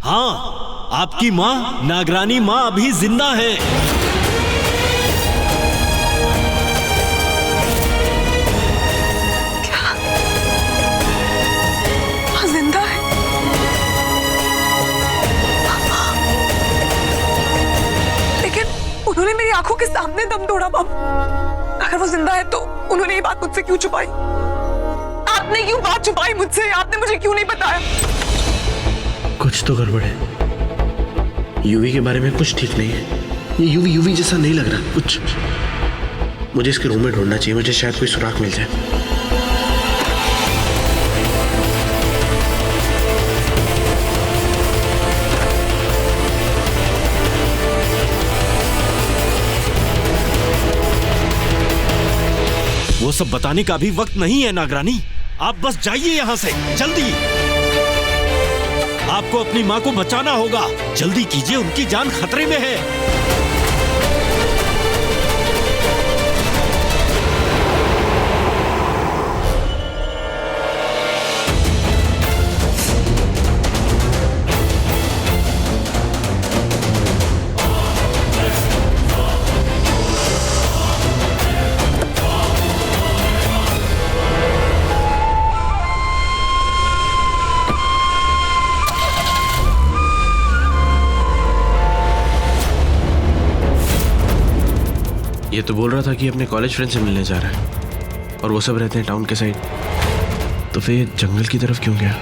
हाँ, आपकी माँ नागरानी माँ अभी जिंदा है। क्या? माँ जिंदा है? लेकिन उन्होंने मेरी आंखों के सामने दम तोड़ा। मम, अगर वो जिंदा है तो उन्होंने ये बात मुझसे क्यों छुपाई? आपने क्यों बात छुपाई मुझसे? आपने मुझे क्यों नहीं बताया? कुछ तो गड़बड़ है। यूवी के बारे में कुछ ठीक नहीं है। ये यूवी जैसा नहीं लग रहा कुछ। मुझे इसके रूम में ढूंढना चाहिए, मुझे शायद कोई सुराग मिल जाए। वो सब बताने का भी वक्त नहीं है नागरानी। आप बस जाइए यहाँ से जल्दी। आपको अपनी माँ को बचाना होगा। जल्दी कीजिए, उनकी जान खतरे में है। ये तो बोल रहा था कि अपने कॉलेज फ्रेंड से मिलने जा रहा है और वो सब रहते हैं टाउन के साइड। तो फिर जंगल की तरफ क्यों गया?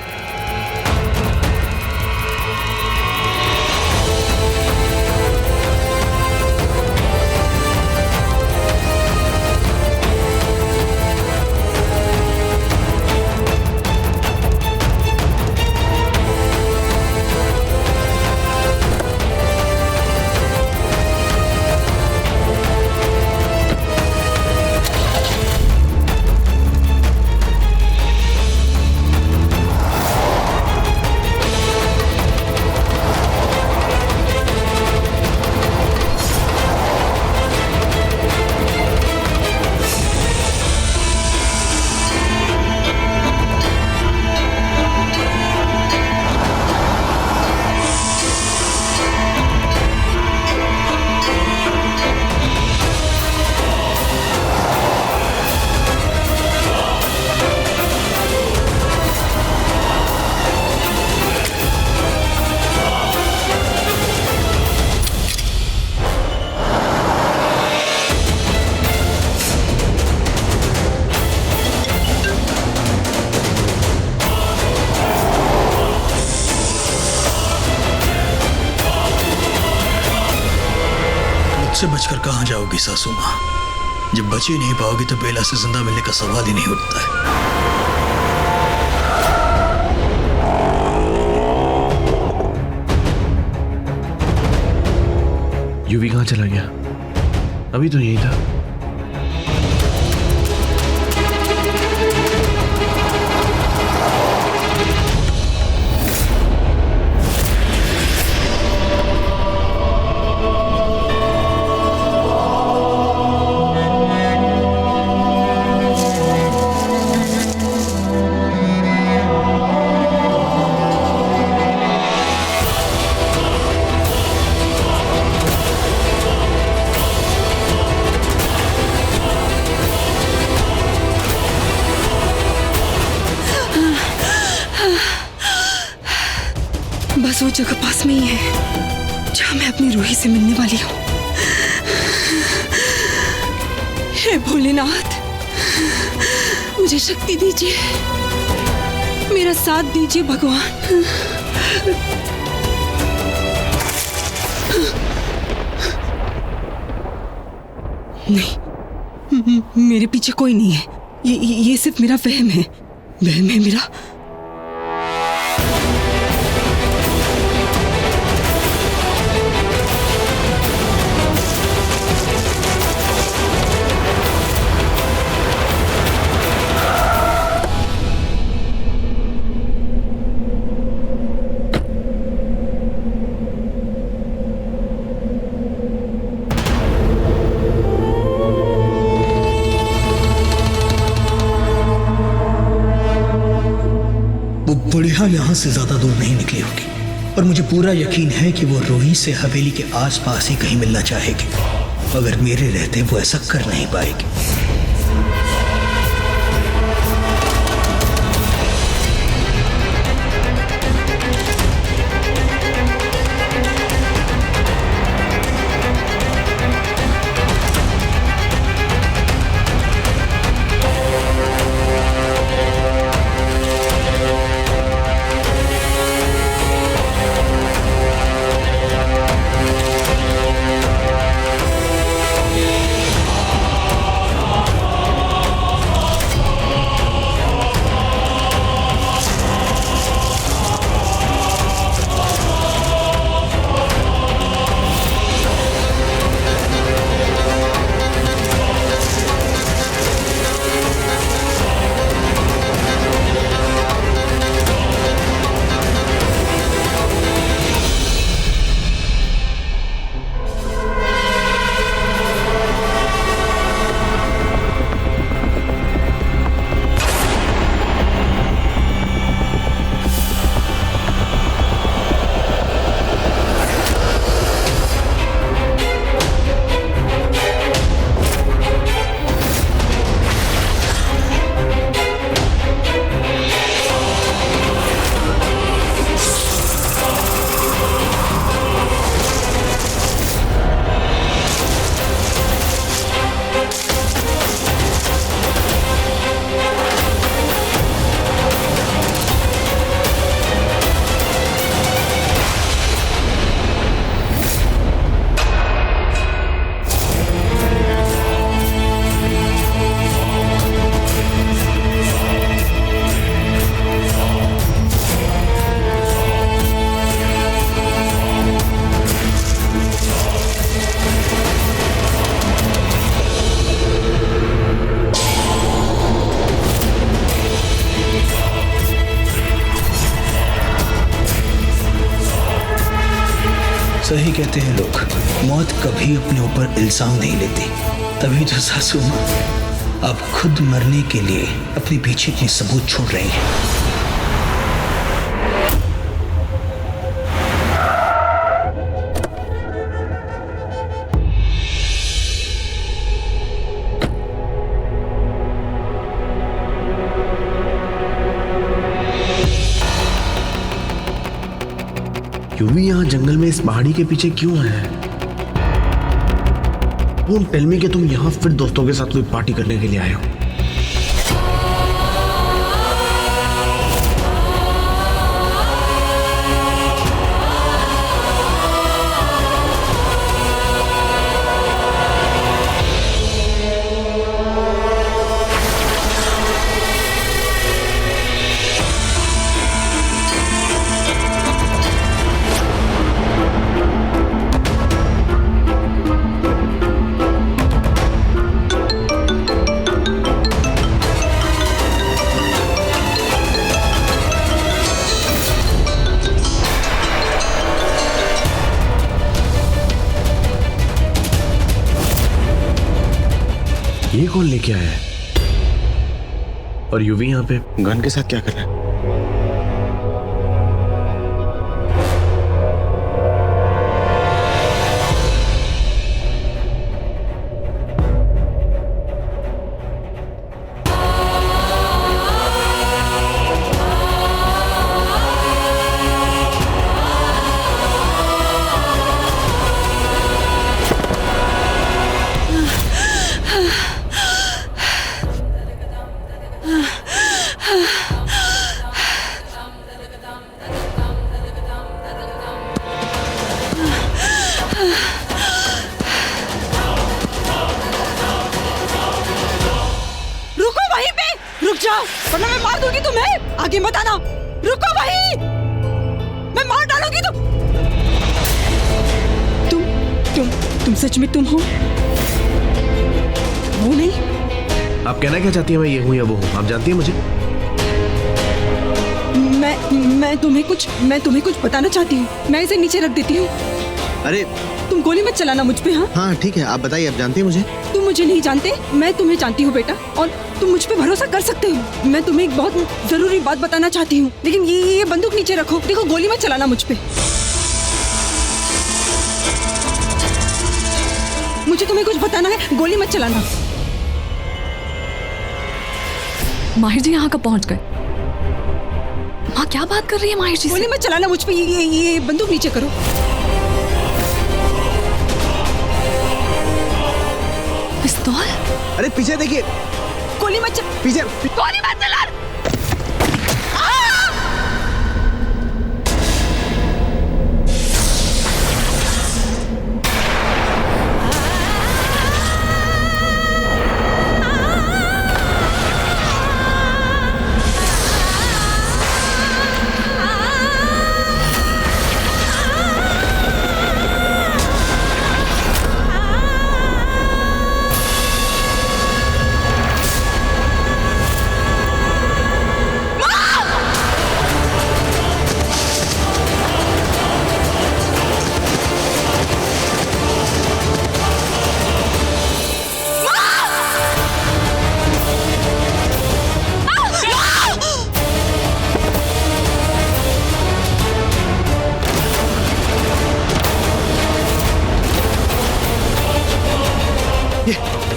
से बचकर कहां जाओगी सासू मां? जब बच ही नहीं पाओगी तो बेला से जिंदा मिलने का सवाल ही नहीं उठता है। यूवी कहां चला गया? अभी तो यही था। बस वो जगह पास में ही है जहां मैं अपनी रूही से मिलने वाली हूँ। हे भोलेनाथ, मुझे शक्ति दीजिए, मेरा साथ दीजिए भगवान। नहीं, मेरे पीछे कोई नहीं है। ये सिर्फ मेरा वहम है। वहम है मेरा। बुढ़िया यहां से ज्यादा दूर नहीं निकली होगी। और मुझे पूरा यकीन है कि वो रूही से हवेली के आसपास ही कहीं मिलना चाहेगी, मगर मेरे रहते वो ऐसा कर नहीं पाएगी। सही कहते हैं लोग, मौत कभी अपने ऊपर इल्जाम नहीं लेती। तभी तो सासू माँ आप खुद मरने के लिए अपने पीछे इतने सबूत छोड़ रही हैं। यूवी यहाँ जंगल में इस पहाड़ी के पीछे क्यों है? डोंट टेल मी कि तुम यहाँ फिर दोस्तों के साथ कोई पार्टी करने के लिए आए हो। ये कौन लेके आया है? और यूवी यहाँ पे गन के साथ क्या कर रहा है? वरना मैं मार दूंगी तुम्हें। आगे मत आना, रुको वहीं, मैं मार डालूंगी तुम सच में तुम हो? वो नहीं? आप कहना क्या चाहती हैं? मैं ये हूँ या वो हूँ? आप जानती हैं मुझे? मैं तुम्हें कुछ बताना चाहती हूँ। मैं इसे नीचे रख देती हूँ। अरे तुम गोली मत चलाना मुझ पे। हाँ हाँ ठीक है, आप बताइए, आप जानती हैं मुझे? तुम मुझे नहीं जानते, मैं तुम्हें जानती हूँ बेटा, और तुम मुझ पे भरोसा कर सकते हो। मैं तुम्हें एक बहुत जरूरी बात बताना चाहती हूँ, लेकिन ये बंदूक नीचे रखो। देखो, गोली मत चलाना मुझ पे। मुझे तुम्हें कुछ बताना है, गोली मत चलाना। माहिर जी यहाँ कब पहुँच गए? माँ क्या बात कर रही है माहिर जी से? गोली मत चलाना मुझ पे। ये बंदूक नीचे करो। पिस्तौल? अरे पीछे देखिए, गोली मत पीछे। गोली मत चला!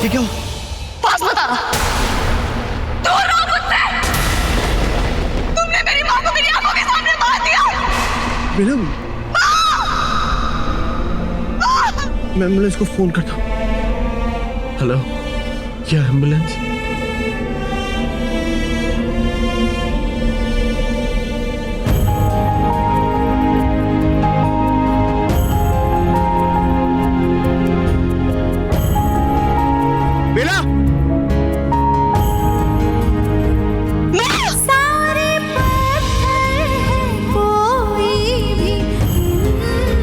ये क्या हो? पास बता! दूर रहो मुझसे! तुमने मेरी माँ को मेरी आंखों के सामने मार दिया! बेलम, मैं एम्बुलेंस को फोन करता हूँ। हेलो, क्या एम्बुलेंस? बेला, सारे पत्थर हैं, कोई भी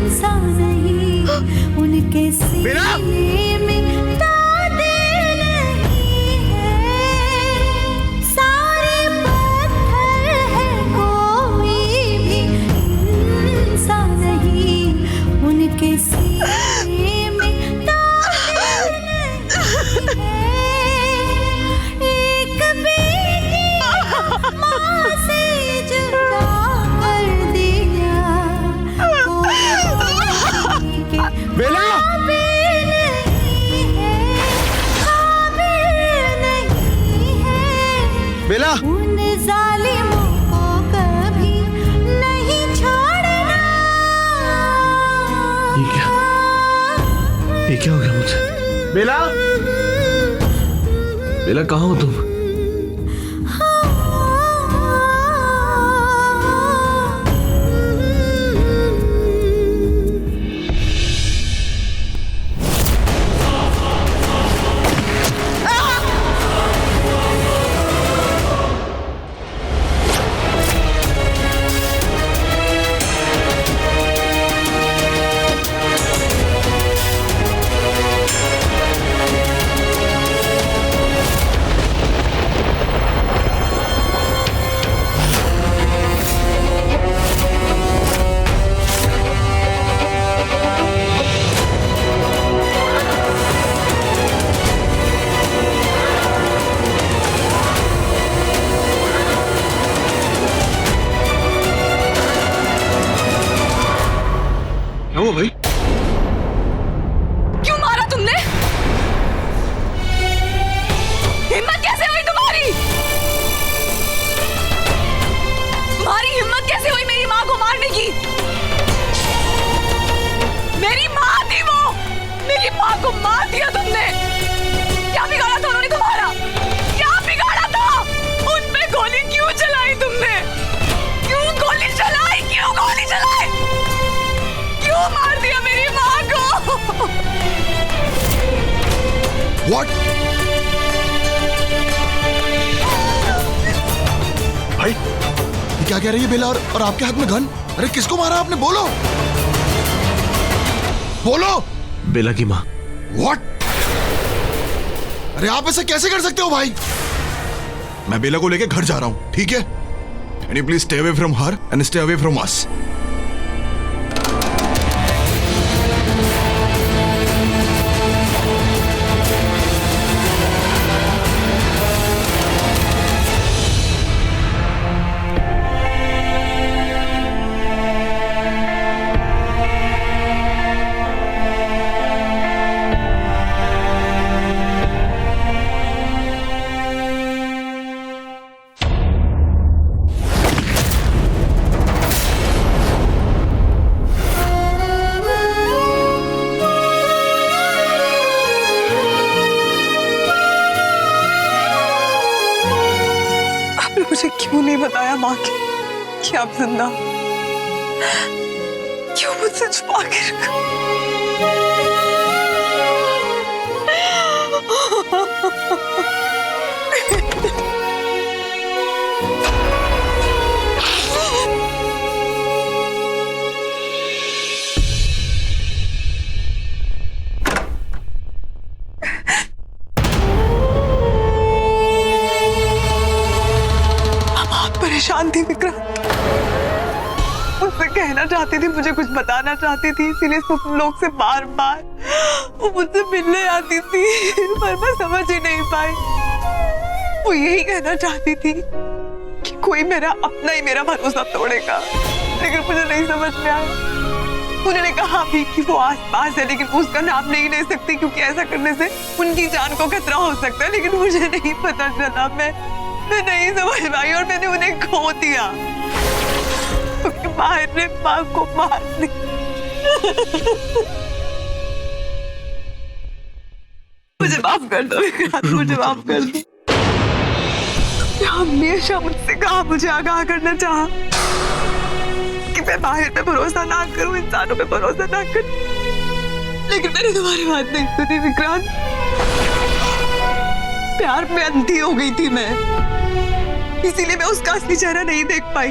इंसान नहीं, उनके सीने में तादिल नहीं है। सारे पत्थर हैं, कोई भी इंसान नहीं, उनके सीने में तादिल नहीं है। एक बेटी माँ से जुदा कर दिया, कोई के बेला, काबिल नहीं है, काबिल नहीं है। बेला, उन जालिमों को कभी नहीं छोड़ना। ये क्या हो गया मुझे? बेला, बेला कहाँ हो तुम? क्या हुआ भाई? क्यों मारा तुमने? हिम्मत कैसे हुई तुम्हारी? तुम्हारी हिम्मत कैसे हुई मेरी माँ को मारने की? मेरी माँ थी वो! मेरी माँ को मार दिया तुमने! क्या बिगाड़ा था उन्होंने तुम्हारा? क्या बिगाड़ा था? उन पे गोली क्यों चलाई तुमने? क्यों गोली चलाई? क्यों गोली चलाई? क्यों मार दिया मेरी माँ को? What? भाई, ये क्या कह रही है बेला? और आपके हाथ में गन? अरे किसको मारा आपने? बोलो, बोलो। बेला की माँ। What? अरे आप ऐसा कैसे कर सकते हो भाई? मैं बेला को लेके घर जा रहा हूँ, ठीक है? Can you please stay away from her and stay away from us? मुझे क्यों नहीं बताया माँ कि आप जिंदा हो? क्यों मुझसे छुपा के रखा? परेशान थी विक्रांत, मुझसे कहना चाहती थी, मुझे कुछ बताना चाहती थी, इसीलिए तुम लोग से बार बार वो मुझसे मिलने आती थी, पर मैं समझ ही नहीं पाई। वो यही कहना चाहती थी कि कोई मेरा अपना ही मेरा भरोसा तोड़ेगा, लेकिन मुझे नहीं समझ में आया। उन्होंने कहा भी कि वो आसपास है, लेकिन उसका नाम नहीं ले सकती क्योंकि ऐसा करने से उनकी जान को खतरा हो सकता है, लेकिन मुझे नहीं पता चला। मैं नहीं समझ पाई और मैंने उन्हें खो दिया क्योंकि माहिर ने माँ को मार दिया। मुझे माफ कर दो विक्रांत, मुझे माफ कर दो। तुमने हमेशा मुझसे कहा, मुझे आगाह करना चाहा कि मैं माहिर पे भरोसा ना करूं, इंसानों पे भरोसा ना करूं, लेकिन मैंने तुम्हारी बात नहीं सुनी विक्रांत। प्यार में अंधी हो गई थी मैं, इसीलिए मैं उसका असली चेहरा नहीं देख पाई।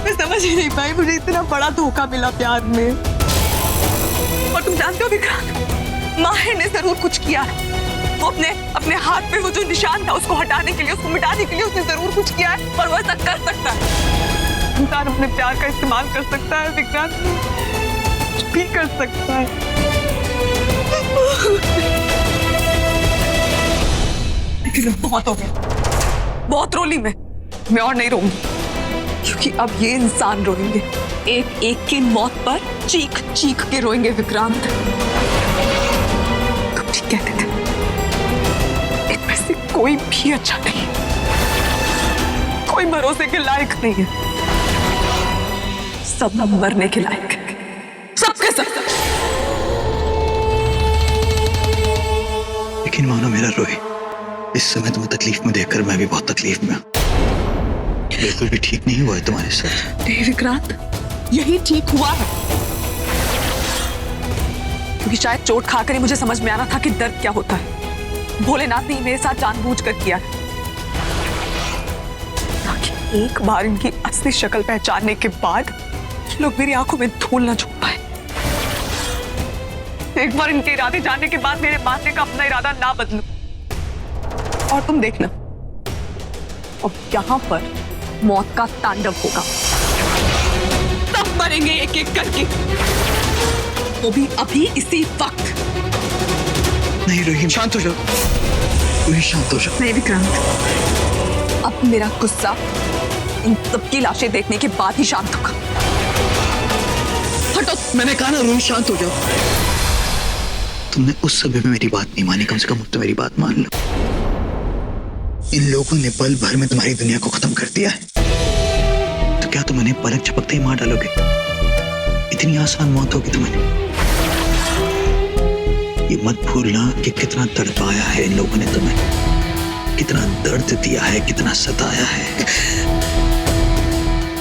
मैं समझ ही नहीं पाई, मुझे इतना बड़ा धोखा मिला प्यार में। और तुम जानते हो विक्रांत, माहिर ने जरूर कुछ किया है। वो अपने हाथ पे वो जो निशान था उसको हटाने के लिए, उसको मिटाने के लिए उसने जरूर कुछ किया है, और वो ऐसा कर सकता है। इंसान अपने प्यार का इस्तेमाल कर सकता है विक्रांत, कुछ भी कर सकता है। लेकिन बहुत हो गया, बहुत रोली मैं और नहीं रोऊंगी, क्योंकि अब ये इंसान रोएंगे, एक एक की मौत पर चीख चीख के रोएंगे विक्रांत। तुम ठीक कहते थे, इनमें से कोई भी अच्छा नहीं, कोई भरोसे के लायक नहीं है, सब मरने के लायक है, सबके सब। लेकिन मानो मेरा रोए, इस समय तुम्हें तकलीफ में देखकर मैं भी बहुत तकलीफ में हूं। बिल्कुल भी ठीक नहीं हुआ है तुम्हारे साथ। नहीं विक्रांत, यही ठीक हुआ है, क्योंकि शायद चोट खाकर ही मुझे समझ में आना था कि दर्द क्या होता है। भोलेनाथ ने मेरे साथ जानबूझकर किया है, ताकि एक बार इनकी असली शक्ल पहचानने के बाद लोग मेरी आंखों में धूल न झोंक पाए। एक बार इनके इरादे जानने के बाद मेरे मारने का अपना इरादा ना बदलूं। और तुम देखना, और यहाँ पर मौत का तांडव होगा, सब मरेंगे एक एक करके, वो भी अभी इसी वक्त। नहीं रोहित, शांत हो जाओ, रोहित शांत हो जाओ। नहीं विक्रांत, अब मेरा गुस्सा इन सबकी लाशें देखने के बाद ही शांत होगा। हटो। मैंने कहा ना रोहित शांत हो जाओ। तुमने उस समय में मेरी बात नहीं मानी, कम से कम तो मेरी बात मान लो। इन लोगों ने पल भर में तुम्हारी दुनिया को खत्म कर दिया है, तो क्या तुम उन्हें पलक झपकते ही मार डालोगे? इतनी आसान मौत होगी तुम्हारी? ये मत भूलना कि कितना तड़पाया है इन लोगों ने तुम्हें, कितना दर्द दिया है, कितना सताया है।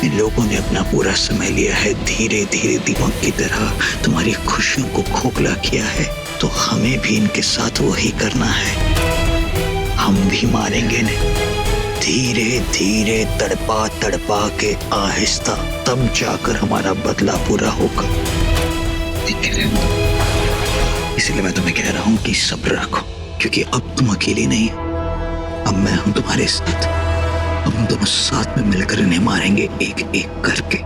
इन लोगों ने अपना पूरा समय लिया है, धीरे धीरे दीमक की तरह तुम्हारी खुशियों को खोखला किया है, तो हमें भी इनके साथ वही करना है। हम भी मारेंगे इन्हें, धीरे धीरे तड़पा तड़पा के, आहिस्ता, तब जाकर हमारा बदला पूरा होगा। इसलिए मैं तुम्हें कह रहा हूं कि सब्र रखो, क्योंकि अब तुम अकेली नहीं, अब मैं हूं तुम्हारे साथ। अब हम दोनों साथ में मिलकर इन्हें मारेंगे एक एक करके।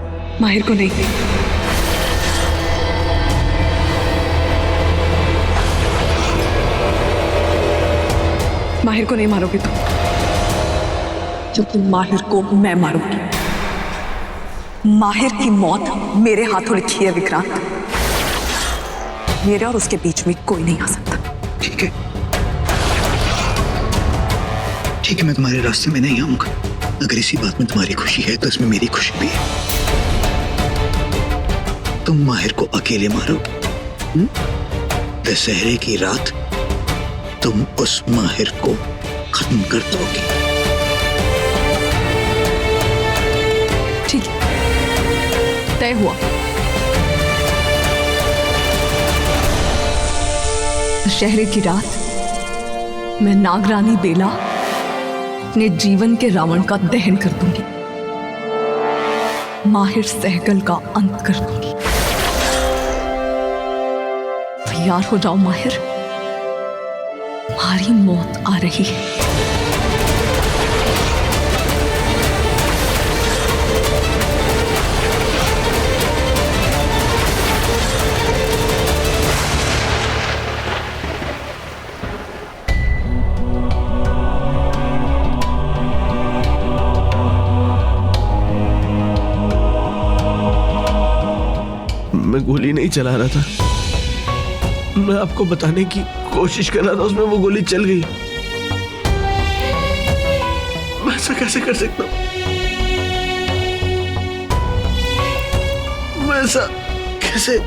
माहिर को नहीं, माहिर को नहीं मारोगे तुम, क्योंकि माहिर को मैं मारूंगी। माहिर की मौत मेरे हाथों लिखी है विक्रांत, मेरे और उसके बीच में कोई नहीं आ सकता। ठीक है, ठीक है, मैं तुम्हारे रास्ते में नहीं आऊंगा। अगर इसी बात में तुम्हारी खुशी है तो इसमें मेरी खुशी भी है। तुम माहिर को अकेले मारोगे, दशहरे की रात तुम उस माहिर को खत्म कर दोगे। ठीक है, तय हुआ। दशहरे की रात मैं नागरानी बेला अपने जीवन के रावण का दहन कर दूंगी, माहिर सहगल का अंत कर दूंगी। तैयार हो जाओ माहिर, तुम्हारी मौत आ रही है। मैं गोली नहीं चला रहा था, मैं आपको बताने की कोशिश कर रहा था, उसमें वो गोली चल गई। मैं ऐसा कैसे कर सकता हूं? मैं ऐसा कैसे?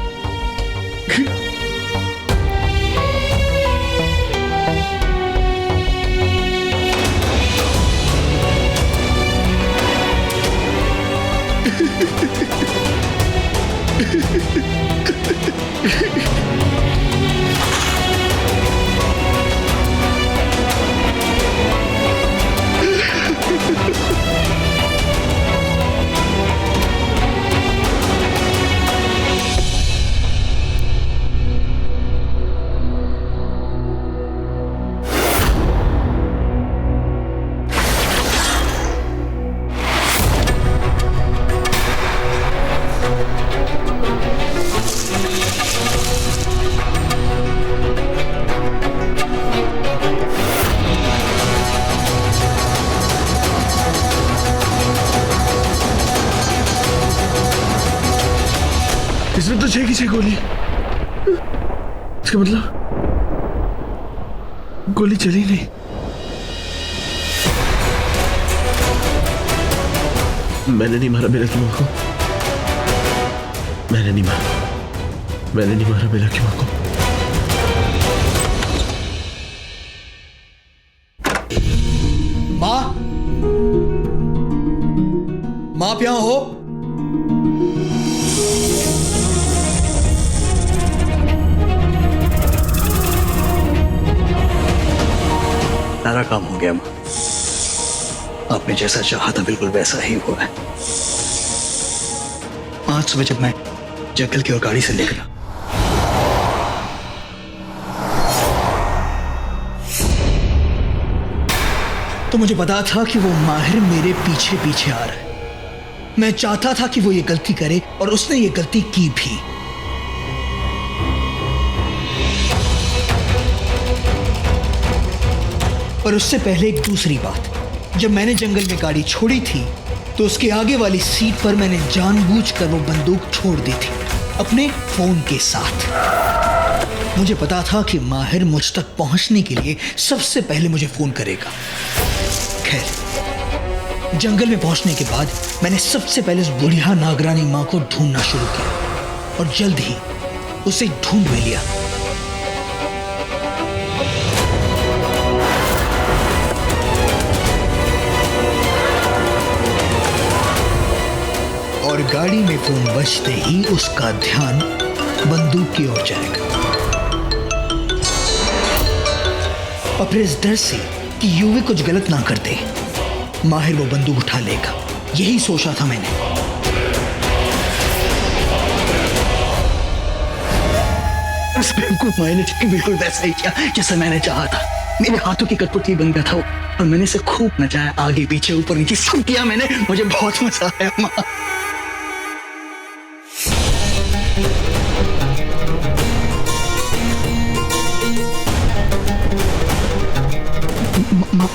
इसमें तो 6 की 6 गोली। इसका मतलब गोली चली नहीं। मैंने नहीं मारा बेला की मां को, मैंने नहीं मारा बेला की मां को। माँ, माँ आप यहाँ हो? सारा काम हो गया माँ, आपने जैसा चाहा था बिल्कुल वैसा ही हुआ है। आज सुबह जब मैं जंगल की ओर गाड़ी से निकला, तो मुझे पता था कि वो माहिर मेरे पीछे पीछे आ रहा है। मैं चाहता था कि वो ये गलती करे और उसने ये गलती की भी। पर उससे पहले एक दूसरी बात, जब मैंने जंगल में गाड़ी छोड़ी थी तो उसके आगे वाली सीट पर मैंने जानबूझकर वो बंदूक छोड़ दी थी अपने फोन के साथ। मुझे पता था कि माहिर मुझ तक पहुंचने के लिए सबसे पहले मुझे फोन करेगा। खैर, जंगल में पहुंचने के बाद मैंने सबसे पहले उस बुढ़िया नागरानी मां को ढूंढना शुरू किया और जल्द ही उसे ढूंढ भी लिया। और गाड़ी में फोन बजते ही उसका ध्यान बंदूक की ओर जाएगा और फिर इस डर से कि यूवी कुछ गलत ना कर दे, माहिर वो बंदूक उठा लेगा। यही सोचा था मैंने। उस बेवकूफ माहिर ने बिल्कुल वैसा ही किया जैसा मैंने चाहा था। मेरे हाथों की कठपुतली बन गया था और मैंने इसे खूब नचाया, आगे पीछे ऊपर नीचे सब किया मैंने। मुझे बहुत मजा आया माँ।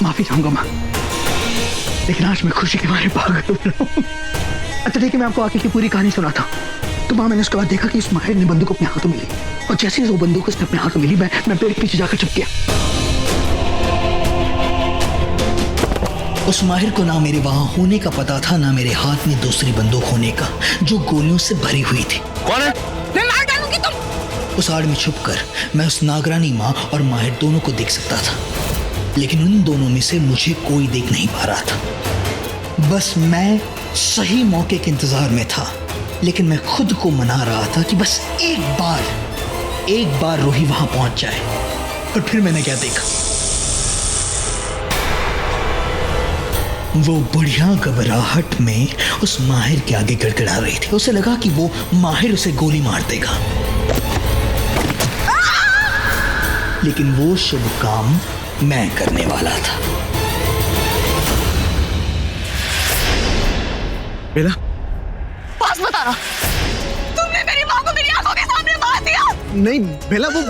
माफी चाहूंगा माँ, लेकिन आज मैं खुशी के मारे पागल हो रहा हूँ। अच्छा देखिए, मैं आपको आगे की पूरी कहानी सुनाता हूँ। तो माँ, मैंने उसके बाद देखा कि इस माहिर ने बंदूक अपने हाथों में ली और जैसे ही वो बंदूक उसने अपने हाथों में ली, मैं पेड़ के पीछे जाकर छुप गया। उस माहिर को ना मेरे वहां होने का पता था, ना मेरे हाथ में दूसरी बंदूक होने का जो गोलियों से भरी हुई थी। कौन है? मैं मार डालूंगी तुम। उस आड़ में छुपकर मैं उस नागरानी माँ और माहिर दोनों को देख सकता था। लेकिन उन दोनों में से मुझे कोई देख नहीं पा रहा था। बस मैं सही मौके के इंतजार में था, लेकिन मैं खुद को मना रहा था कि बस एक बार रूही वहां पहुंच जाए। और फिर मैंने क्या देखा, वो बुढ़िया घबराहट में उस माहिर के आगे गड़गड़ा रही थी। उसे लगा कि वो माहिर उसे गोली मार देगा, लेकिन वो शुभ काम मैं करने वाला था। बेला, बस बता रहा, तुमने मेरी माँ को मेरी आंखों के सामने मार दिया। नहीं बेला, वो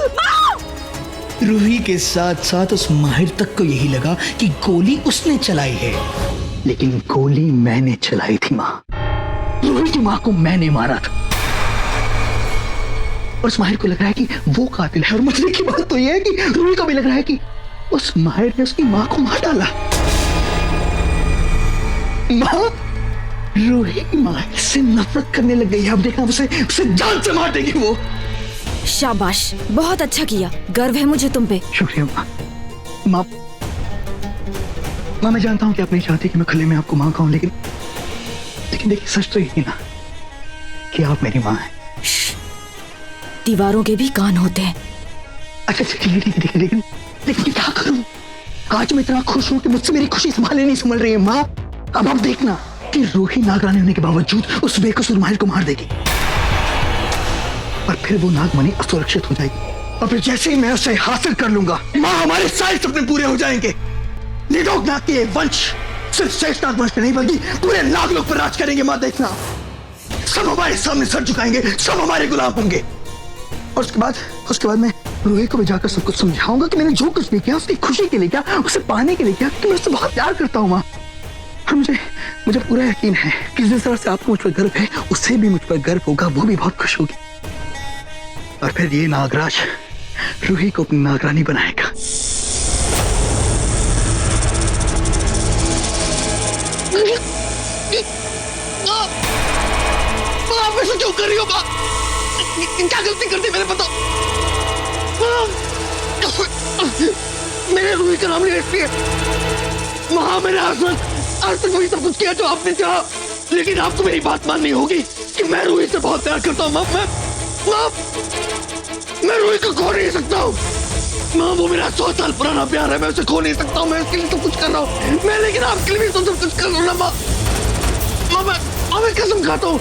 रूही के साथ साथ उस माहिर तक को यही लगा कि गोली उसने चलाई है, लेकिन गोली मैंने चलाई थी। माँ, रूही की माँ को मैंने मारा था। और उस माहिर को लग रहा है कि वो कातिल है। और मसले की बात तो यह है कि रूही को भी लग रहा है कि उस माहिर ने उसकी माँ को मार डाला। माँ रूही की माहिर से नफरत करने लग गई है। अब देखना उसे जान से मार देगी वो। शाबाश, बहुत अच्छा किया, गर्व है मुझे तुम पे। शुक्रिया माँ। माँ मैं जानता हूँ कि आप नहीं चाहती कि मैं खुले में आपको माँ कहूँ, लेकिन देखिए सच तो यही ना कि आप मेरी माँ हैं। दीवारों के भी कान होते हैं। अच्छा ठीक है, लेकिन क्या करूँ? आज मैं इतना खुश हूँ कि मुझसे मेरी खुशी संभाले नहीं संभल रही है। माँ अब आप देखना कि रूही नागरानी होने के बावजूद उस बेकसूर माहिर को मार देगी, और फिर वो नागमणि असुरक्षित हो जाएगी। और फिर जैसे ही मैं उसे हासिल कर लूंगा, माँ हमारे सारे सपने पूरे हो जाएंगे। निडोगनाथ के वंश सिर्फ शेषनाग वंश नहीं बल्कि पूरे नागलोक पर राज करेंगे। माँ देखना, सब हमारे सामने सर झुकाएंगे, सब हमारे गुलाम होंगे। और उसके बाद मैं रूही को भी जाकर सब कुछ समझाऊंगा कि मैंने जो कुछ भी किया उसकी खुशी के लिए किया, उसे पाने के लिए किया, कि मैं उससे बहुत प्यार करता हूँ। माँ और मुझे पूरा यकीन है कि जिस तरह से आपको मुझ पर गर्व है, उससे भी मुझ पर गर्व होगा, वो भी बहुत खुश होगी। और फिर ये नागराज रूही को अपनी नागरानी बनाएगा। आप ऐसा क्यों कर रही हो माँ? क्या गलती कर दी मैंने, बताओ? मैंने रूही का नाम लिया इसलिए। माँ मैंने आज तक वही सब कुछ किया जो आपने चाहा, लेकिन आपको मेरी बात माननी होगी कि मैं रूही से बहुत प्यार करता हूँ। मैं रूही को खो नहीं सकता हूँ। माँ वो मेरा 100 साल पुराना प्यार है, मैं उसे खो नहीं सकता हूँ। मैं उसके लिए सब कुछ कर रहा हूँ मैं, लेकिन आपके लिए भी तो सब कुछ कर रहा हूँ ना माँ। मैं कसम खाता हूँ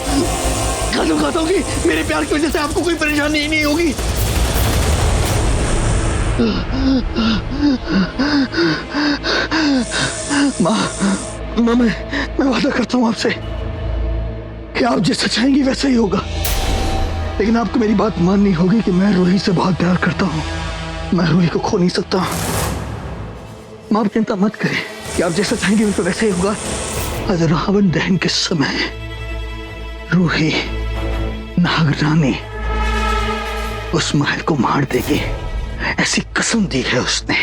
कि मेरे प्यार की वजह से आपको कोई परेशानी ही नहीं होगी। माँ मैं वादा करता हूँ आपसे कि आप जैसा चाहेंगी वैसा ही होगा, लेकिन आपको मेरी बात माननी होगी कि मैं रूही से बहुत प्यार करता हूँ। मैं रूही को खो नहीं सकता। माँ आप चिंता मत करें कि आप जैसा चाहेंगे वैसा वैसे ही होगा। आज रावण दहन के समय रूही नागरानी उस महल को मार देगी, ऐसी कसम दी है उसने।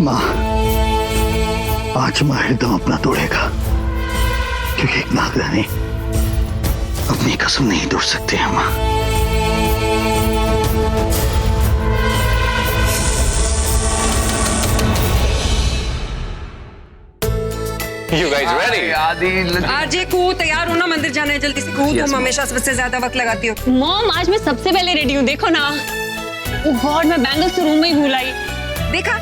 माँ आज माहिर दम अपना तोड़ेगा, क्योंकि एक नागरानी अपनी कसम नहीं तोड़ सकते हैं। माँ You guys ready? आरजे को तैयार होना, मंदिर जाना है, जल्दी से को। तुम हमेशा सबसे ज्यादा वक्त लगाती हो। मॉम आज मैं सबसे पहले रेडी हूँ, देखो ना। ओह गॉड मैं बैंगल्स तो रूम में ही भूल आई। देखा,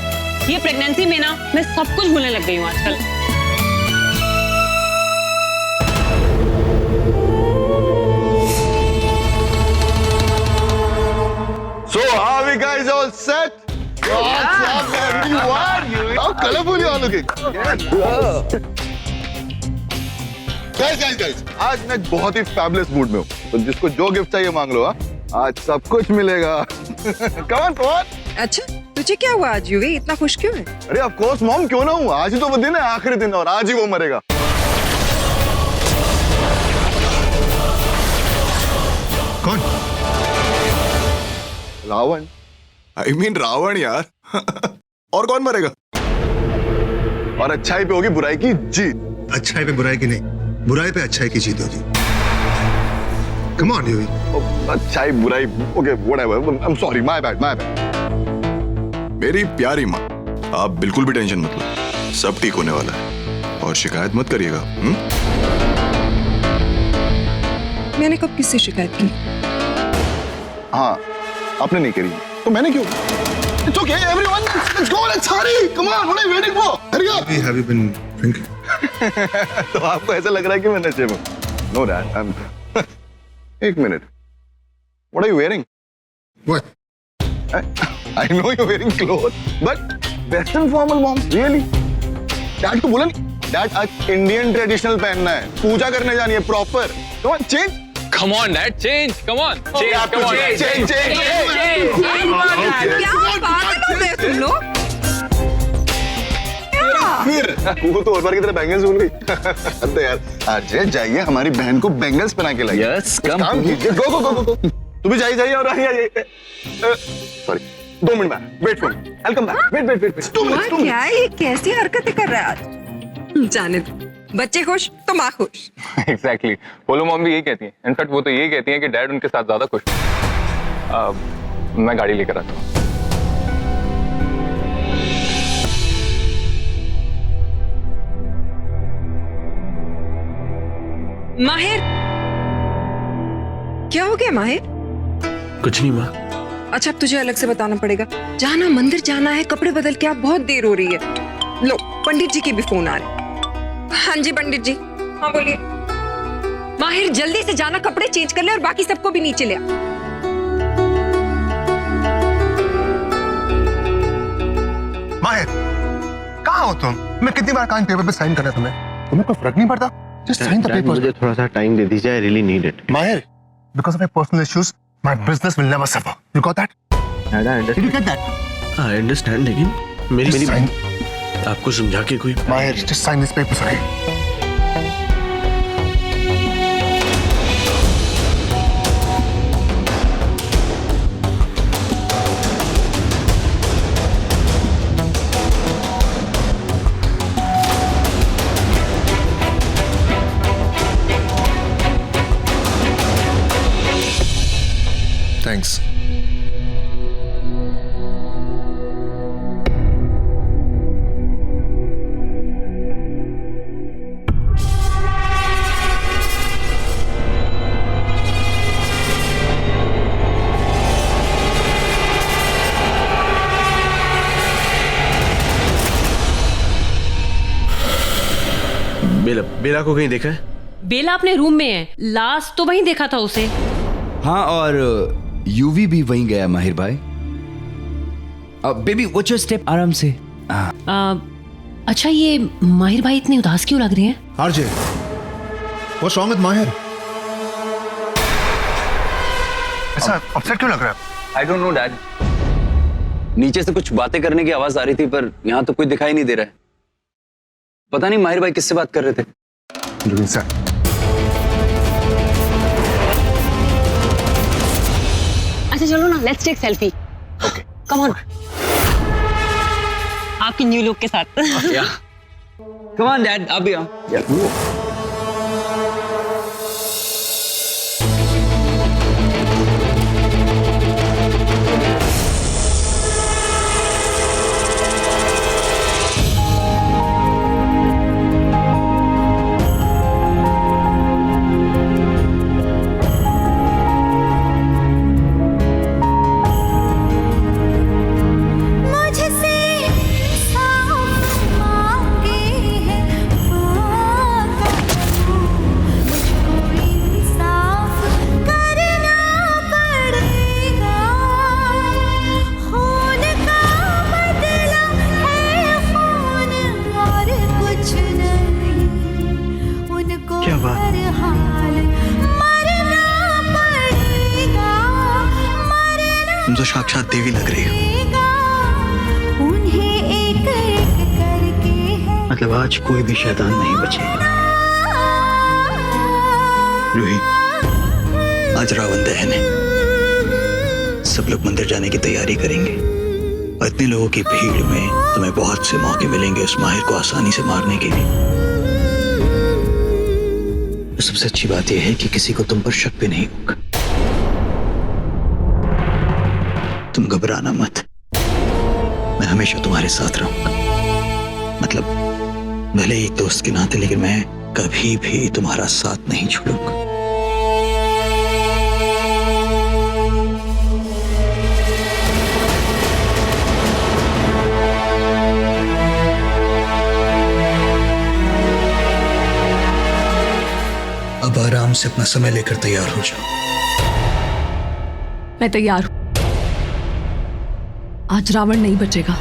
ये प्रेगनेंसी में ना मैं सब कुछ भूलने लग गई हूँ आजकल। So are we guys all set? What's up everyone? How colorful you are looking. Guys, आज मैं एक बहुत ही फैबुलस मूड में हूँ, तो जिसको जो गिफ्ट चाहिए मांग लो। आज सब कुछ मिलेगा। Come on. अच्छा तुझे क्या हुआ आज यूवी, इतना खुश क्यों है? अरे ऑफ कोर्स मॉम, क्यों ना हूँ, आज ही तो वो दिन है, आखिरी दिन, और आज ही वो मरेगा। कौन? रावण। I mean रावण यार। और कौन मरेगा? और अच्छाई पे होगी बुराई की जीत। अच्छाई पे बुराई की नहीं, बुराई पे अच्छाई की जीत होगी। Come on, Yui. अच्छाई बुराई, okay, whatever. I'm sorry, my bad. मेरी प्यारी माँ, आप बिल्कुल भी टेंशन मत लो, सब ठीक होने वाला है और शिकायत मत करिएगा। मैंने कब किससे शिकायत की? हाँ, आपने नहीं करी, तो मैंने क्यों? It's okay, everyone, let's go, let's hurry. Come on, what are you waiting for? Hurry up. Have you been drinking? तो आपको ऐसा लग रहा है कि मैं नशे में? No, Dad, I'm. एक minute. What are you wearing? What? I know you're wearing clothes, but Western formal, Mom. Really? Dad को बोला नहीं. Dad, आज Indian traditional पहनना है. पूजा करने जानी है proper. Come on, change. Come on, Dad, change. Come on. Change. Come on. Change. क्या पागल हो गए तुम लोग? फिर वो तो और बार की तरह बैंगल्स भूल गई। अब तो यार आज जाइए हमारी बहन को बैंगल्स पहना के लाइए। Yes, come. काम कीजिए। गो। तू भी जाइए और आइए। सॉरी, 2 मिनट में wait for me. I'll come back. Wait. 2 minutes. क्या है ये? कैसी हरकतें कर रहा है आज? जाने दो, बच्चे खुश तो माँ खुश। Exactly. पोलो मॉम भी यही कहती है। इनफैक्ट वो तो यही कहती है कि डैड उनके साथ ज्यादा खुश है। मैं गाड़ी लेकर आता हूँ। माहिर, क्या हो गया माहिर? कुछ नहीं माँ। अच्छा, अब तुझे अलग से बताना पड़ेगा। जाना, मंदिर जाना है, कपड़े बदल के, आप बहुत देर हो रही है। लो, पंडित जी के भी फोन आ रहे। हाँ जी पंडित जी। हाँ बोलिए। माहिर जल्दी से जाना, कपड़े चेंज कर ले और बाकी सबको भी नीचे ले आ। माहिर, कहाँ हो तुम? मैं कितनी बार कहा पेपर पे साइन करना तुम्हें कोई फर्क नहीं पड़ता? Just sign the papers. मुझे थोड़ा सा टाइम दे दीजिए, I really need it. Mahir, because of my personal issues, my business will never suffer. You got that? Did you get that? I understand, लेकिन मेरी sign. आपको समझा के कोई। Mahir, just sign this papers, okay? Thanks. बेला को कहीं देखा है? बेला अपने रूम में है, लास्ट तो वहीं देखा था उसे। हाँ, और यूवी भी वहीं गया माहिर भाई। बेबी वॉच योर स्टेप, आराम से। अच्छा, ये माहिर भाई इतने उदास क्यों लग रहे हैं? RJ, what's wrong with Mahir? ऐसा अपसेट क्यों लग रहा है? I don't know, Dad. नीचे से कुछ बातें करने की आवाज आ रही थी, पर यहाँ तो कोई दिखाई नहीं दे रहा है। पता नहीं माहिर भाई किससे बात कर रहे थे। सर, अच्छा चलो ना, let's take selfie. Okay, come on. आपकी न्यू लुक के साथ। कम ऑन डैड, आप भी आओ। तुम तो साक्षात देवी लग रही हो। मतलब आज कोई भी शैतान नहीं बचेगा। रूही, आज रावण दहन है। सब लोग मंदिर जाने की तैयारी करेंगे और इतने लोगों की भीड़ में तुम्हें बहुत से मौके मिलेंगे उस माहिर को आसानी से मारने के लिए। सबसे अच्छी बात यह है कि किसी को तुम पर शक भी नहीं होगा। तुम घबराना मत, मैं हमेशा तुम्हारे साथ रहूंगा। मतलब भले एक दोस्त के नाते, लेकिन मैं कभी भी तुम्हारा साथ नहीं छोड़ूंगा। अब आराम से अपना समय लेकर तैयार हो जाओ। मैं तैयार हूं। आज रावण नहीं बचेगा।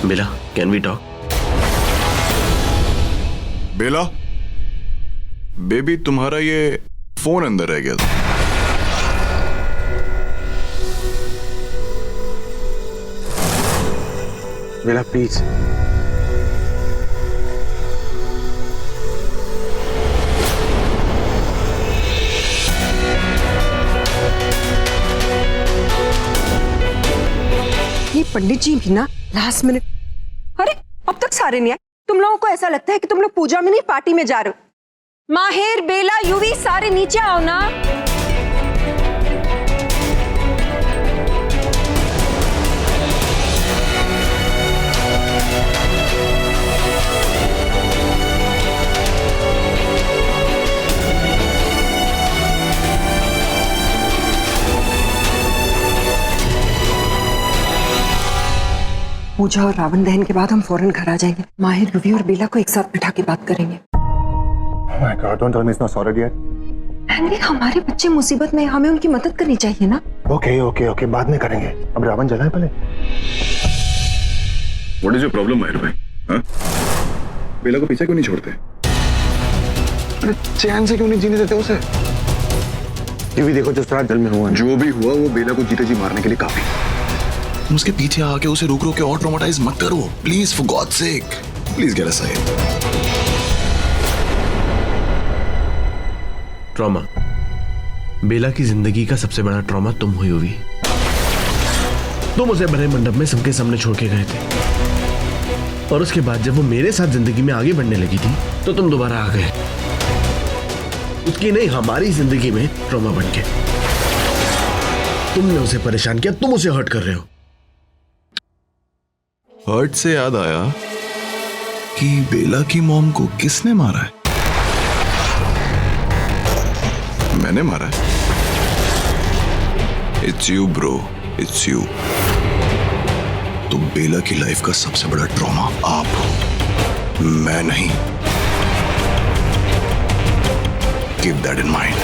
Bela, can we talk? Bela, baby तुम्हारा ये फोन अंदर रह गया था। बेला प्लीज। ये पंडित जी भी ना लास्ट मिनट। अरे अब तक सारे नहीं आए। तुम लोगों को ऐसा लगता है कि तुम लोग पूजा में नहीं पार्टी में जा रहे हो। माहिर, बेला, यूवी, सारे नीचे आओ ना। पूजा और रावण दहन के बाद हम फौरन घर आ जाएंगे। माहिर, यूवी और बेला को एक साथ बिठा के बात करेंगे। Oh my God, don't tell me it's not sorted yet. Andy, हमारे बच्चे मुसीबत में, हमें उनकी मदद करनी चाहिए ना। ओके, बाद में करेंगे। अब रावण जलाए पहले। What is your problem, माहिर भाई? हाँ? बेला को पीछे क्यों नहीं छोड़ते? अरे चैन से क्यों नहीं जीने देते उसे? ये भी देखो जिस तरह जल में हुआ। जो भी हुआ वो बेला को जीते जी मारने के लिए काफी। तुम उसके पीछे आके उसे रोक के और ट्रॉमेटाइज मत करो please, for God sake. Please get aside. Trauma, Bela की जिंदगी का सबसे बड़ा ट्रॉमा तुम हुई हुई। तुम उसे बड़े मंडप में सबके सामने छोड़ के गए थे, और उसके बाद जब वो मेरे साथ जिंदगी में आगे बढ़ने लगी थी तो तुम दोबारा आ गए। उसकी नहीं, हमारी जिंदगी में ट्रॉमा बन के तुमने उसे परेशान किया। तुम उसे हर्ट कर रहे हो। हर्ट से याद आया कि बेला की मॉम को किसने मारा है? मैंने मारा है। It's you bro, it's you. तो बेला की लाइफ का सबसे बड़ा ट्रॉमा आप हो, मैं नहीं। Keep that in mind.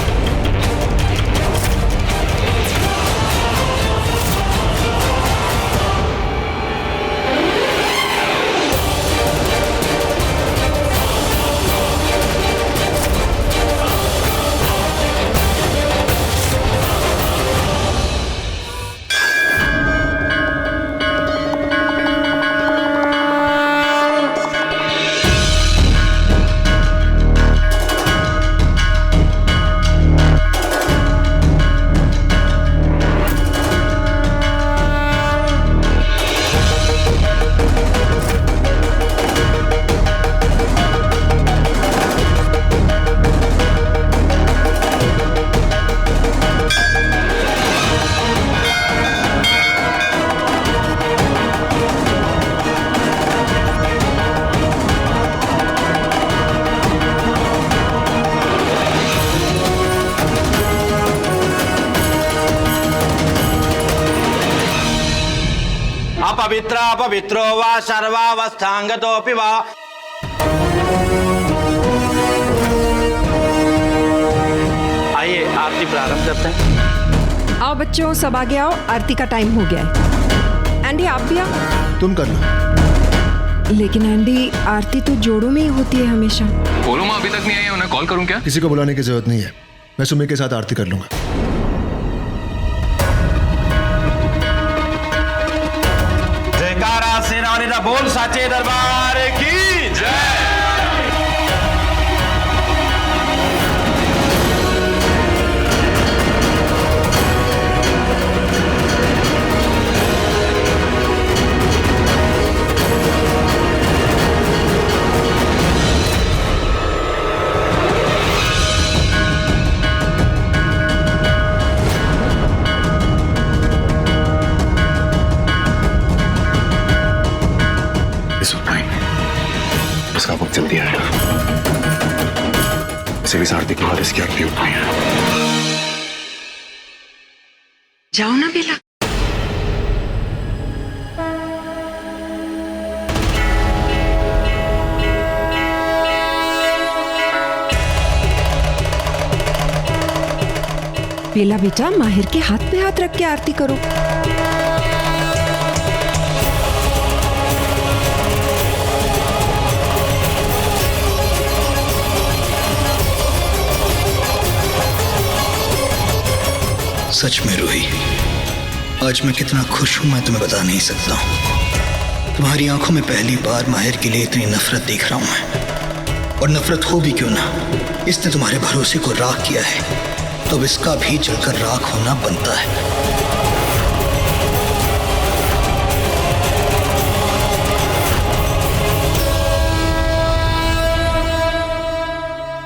पवित्रो वा सर्वावस्थांगतोऽपि वा। आइए आरती प्रारंभ करते हैं। आओ बच्चों, सब आगे आओ, आरती का टाइम हो गया है। एंडी, आप भी आओ। तुम करना। लेकिन एंडी, आरती तो जोड़ों में ही होती है हमेशा। बोलो माँ अभी तक नहीं आई है, उन्हें कॉल करूँ क्या? किसी को बुलाने की जरूरत नहीं है, मैं सुमी के साथ आरती कर लूंगा। जयकारा सेनानी दा बोल साचे दरबार की जय। इसका वक्त जल्दी आएगा। इसे भी आरती के बाद इसकी आरती उठनी है। जाओ ना बेला। बेला बेटा, माहिर के हाथ पे हाथ रख के आरती करो। सच में रूही, आज मैं कितना खुश हूं मैं तुम्हें बता नहीं सकता हूं। तुम्हारी आंखों में पहली बार माहिर के लिए इतनी नफरत देख रहा हूं मैं। और नफरत हो भी क्यों ना, इसने तुम्हारे भरोसे को राख किया है, तो अब इसका भी जलकर राख होना बनता है।